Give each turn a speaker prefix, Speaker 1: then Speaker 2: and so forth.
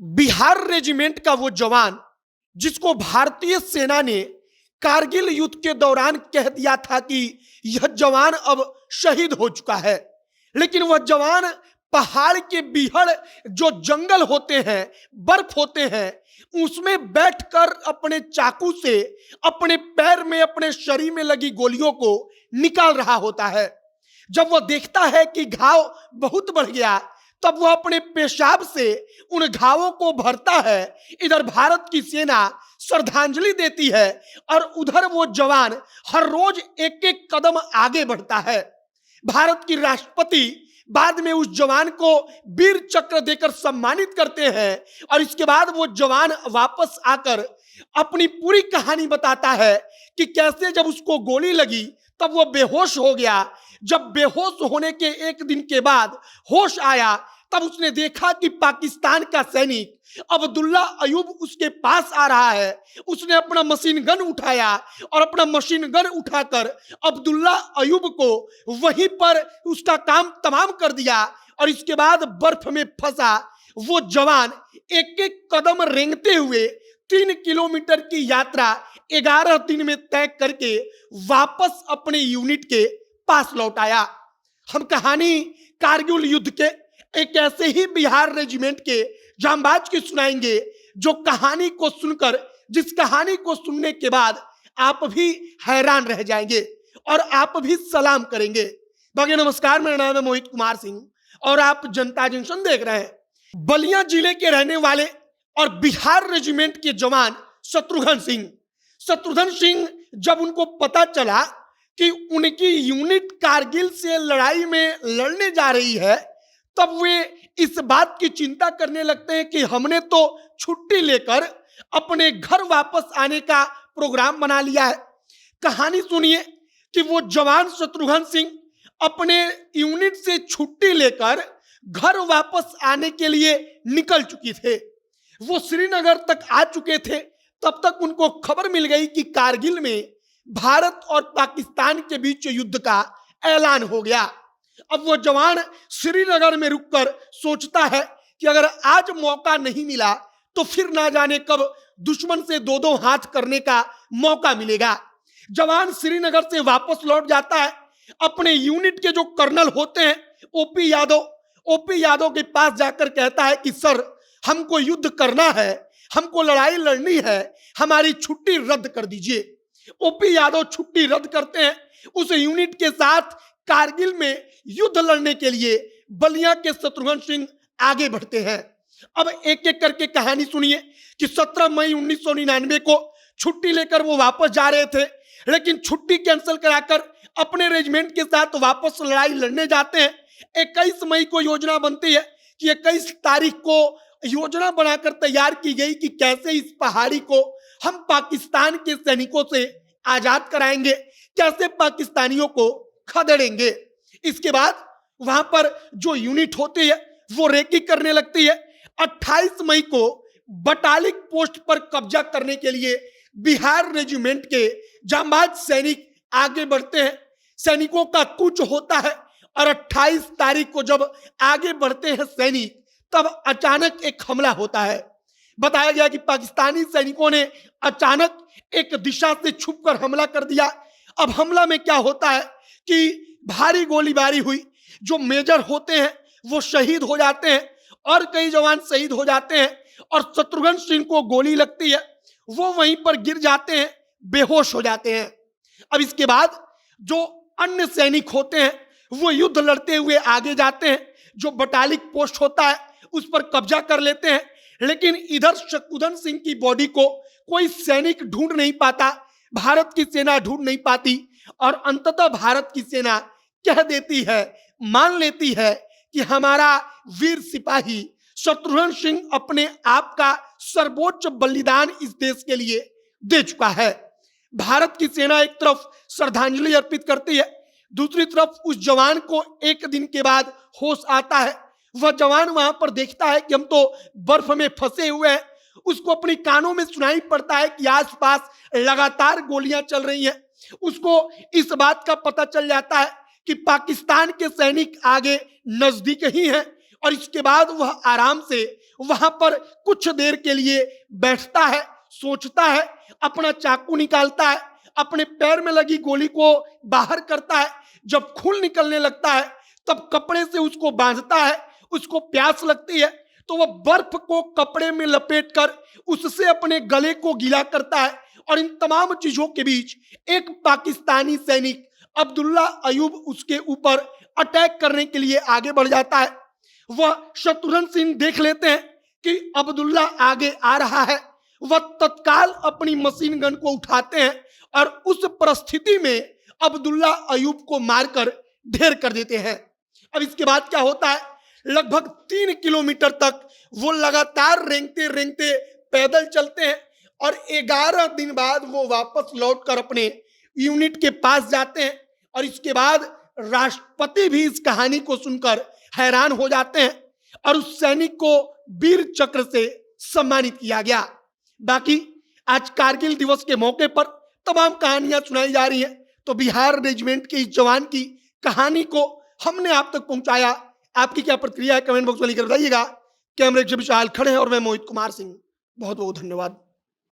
Speaker 1: Bihar regiment का वो जवान जिसको भारतीय सेना ने कारगिल युद्ध के दौरान कह दिया था कि यह जवान अब शहीद हो चुका है, लेकिन वह जवान पहाड़ के बीहड़ जो जंगल होते हैं, बर्फ होते हैं, उसमें बैठकर अपने चाकू से अपने पैर में, अपने शरीर में लगी गोलियों को निकाल रहा होता है। जब वह देखता है कि घाव बहुत बढ़ गया, तब वह अपने पेशाब से उन घावों को भरता है। इधर भारत की सेना श्रद्धांजलि देती है और उधर वो जवान हर रोज एक एक कदम आगे बढ़ता है। भारत की राष्ट्रपति बाद में उस जवान को वीर चक्र देकर सम्मानित करते हैं और इसके बाद वो जवान वापस आकर अपनी पूरी कहानी बताता है कि कैसे जब उसको गोली लगी तब वो बेहोश हो गया। जब बेहोश होने के एक दिन के बाद होश आया, तब उसने देखा कि पाकिस्तान का सैनिक अब्दुल्ला अयूब उसके पास आ रहा है। उसने अपना मशीन गन उठाया और अपना मशीन गन उठाकर अब्दुल्ला अयूब को वहीं पर उसका काम तमाम कर दिया और इसके बाद बर्फ में फंसा वो जवान एक एक कदम रेंगते हुए 3 किलोमीटर की यात्रा 11 दिन में तय करके वापस अपने यूनिट के पास लौट आया। हम कहानी कारगिल युद्ध के एक ऐसे ही बिहार रेजिमेंट के जांबाज की सुनाएंगे जो कहानी को सुनकर, जिस कहानी को सुनने के बाद आप भी हैरान रह जाएंगे और आप भी सलाम करेंगे। बाकी नमस्कार, मेरा नाम है मोहित कुमार सिंह और आप जनता जंक्शन देख रहे हैं। बलिया जिले के रहने वाले और बिहार रेजिमेंट के जवान शत्रुघ्न सिंह जब उनको पता चला कि उनकी यूनिट कारगिल से लड़ाई में लड़ने जा रही है, तब वे इस बात की चिंता करने लगते हैं कि हमने तो छुट्टी लेकर अपने घर वापस आने का प्रोग्राम बना लिया है। कहानी सुनिए कि वो जवान शत्रुघ्न सिंह अपने यूनिट से छुट्टी लेकर घर वापस आने के लिए निकल चुके थे। वो श्रीनगर तक आ चुके थे, तब तक उनको खबर मिल गई कि कारगिल में भारत और पाकिस्तान के बीच युद्ध का ऐलान हो गया। अब वो जवान श्रीनगर में रुककर सोचता है कि अगर आज मौका नहीं मिला तो फिर ना जाने कब दुश्मन से दो दो हाथ करने का मौका मिलेगा। जवान श्रीनगर से वापस लौट जाता है। अपने यूनिट के जो कर्नल होते हैं ओपी यादव के पास जाकर कहता है कि सर, हमको युद्ध करना है, हमको लड़ाई लड़नी है, हमारी छुट्टी रद्द कर दीजिए। ओपी यादव छुट्टी रद्द करते हैं। उस यूनिट के साथ कारगिल में युद्ध लड़ने के लिए बलिया के शत्रुघ्न सिंह आगे बढ़ते हैं। अब एक एक करके कहानी सुनिए कि 17 मई 1999 को छुट्टी लेकर वो वापस जा रहे थे, लेकिन छुट्टी कैंसिल कराकर अपने रेजिमेंट के साथ वापस लड़ाई लड़ने जाते हैं। 21 मई को योजना बनती है कि 21 तारीख को योजना बनाकर तैयार की गई कि कैसे इस पहाड़ी को हम पाकिस्तान के सैनिकों से आजाद कराएंगे, कैसे पाकिस्तानियों को खदेड़ेंगे। इसके बाद वहां पर जो यूनिट होती है वो रेकी करने लगती है। 28 मई को बटालिक पोस्ट पर कब्जा करने के लिए बिहार रेजिमेंट के जांबाज सैनिक आगे बढ़ते हैं। सैनिकों का कूच होता है और 28 तारीख को जब आगे बढ़ते हैं सैनिक, तब अचानक एक हमला होता है। बताया गया कि पाकिस्तानी सैनिकों ने अचानक एक दिशा से छुपकर हमला कर दिया। अब हमला में क्या होता है कि भारी गोलीबारी हुई। जो मेजर होते हैं वो शहीद हो जाते हैं और कई जवान शहीद हो जाते हैं और शत्रुघ्न सिंह को गोली लगती है, वो वहीं पर गिर जाते हैं, बेहोश हो जाते हैं। अब इसके बाद जो अन्य सैनिक होते हैं वो युद्ध लड़ते हुए आगे जाते हैं। जो बटालिक पोस्ट होता है उस पर कब्जा कर लेते हैं, लेकिन इधर शत्रुघ्न सिंह की बॉडी को कोई सैनिक ढूंढ नहीं पाता, भारत की सेना ढूंढ नहीं पाती और अंततः भारत की सेना कह देती है, मान लेती है कि हमारा वीर सिपाही शत्रुघ्न सिंह अपने आप का सर्वोच्च बलिदान इस देश के लिए दे चुका है। भारत की सेना एक तरफ श्रद्धांजलि अर्पित करती है, दूसरी तरफ उस जवान को एक दिन के बाद होश आता है। वह जवान वहां पर देखता है कि हम तो बर्फ में फंसे हुए हैं। उसको अपनी कानों में सुनाई पड़ता है कि आसपास लगातार गोलियां चल रही हैं। उसको इस बात का पता चल जाता है कि पाकिस्तान के सैनिक आगे नजदीक ही हैं और इसके बाद वह आराम से वहां पर कुछ देर के लिए बैठता है, सोचता है, अपना चाकू निकालता है, अपने पैर में लगी गोली को बाहर करता है। जब खून निकलने लगता है तब कपड़े से उसको बांधता है। उसको प्यास लगती है तो वह बर्फ को कपड़े में लपेटकर उससे अपने गले को गीला करता है। और इन तमाम चीजों के बीच एक पाकिस्तानी सैनिक अब्दुल्ला अयूब उसके ऊपर अटैक करने के लिए आगे बढ़ जाता है। वह शत्रुघ्न सिंह देख लेते हैं कि अब्दुल्ला आगे आ रहा है। वह तत्काल अपनी मशीन गन को उठाते हैं और उस परिस्थिति में अब्दुल्ला अयूब को मारकर ढेर कर देते हैं। अब इसके बाद क्या होता है, लगभग 3 किलोमीटर तक वो लगातार रेंगते रेंगते पैदल चलते हैं और 11 दिन बाद वो वापस लौटकर अपने यूनिट के पास जाते हैं। और इसके बाद राष्ट्रपति भी इस कहानी को सुनकर हैरान हो जाते हैं और उस सैनिक को वीर चक्र से सम्मानित किया गया। बाकी आज कारगिल दिवस के मौके पर तमाम कहानियां सुनाई जा रही हैं, तो बिहार रेजिमेंट के इस जवान की कहानी को हमने आप तक पहुंचाया। आपकी क्या प्रतिक्रिया है कमेंट बॉक्स में लिखकर बताइएगा। कैमरे से विशाल खड़े हैं और मैं मोहित कुमार सिंह। बहुत बहुत धन्यवाद।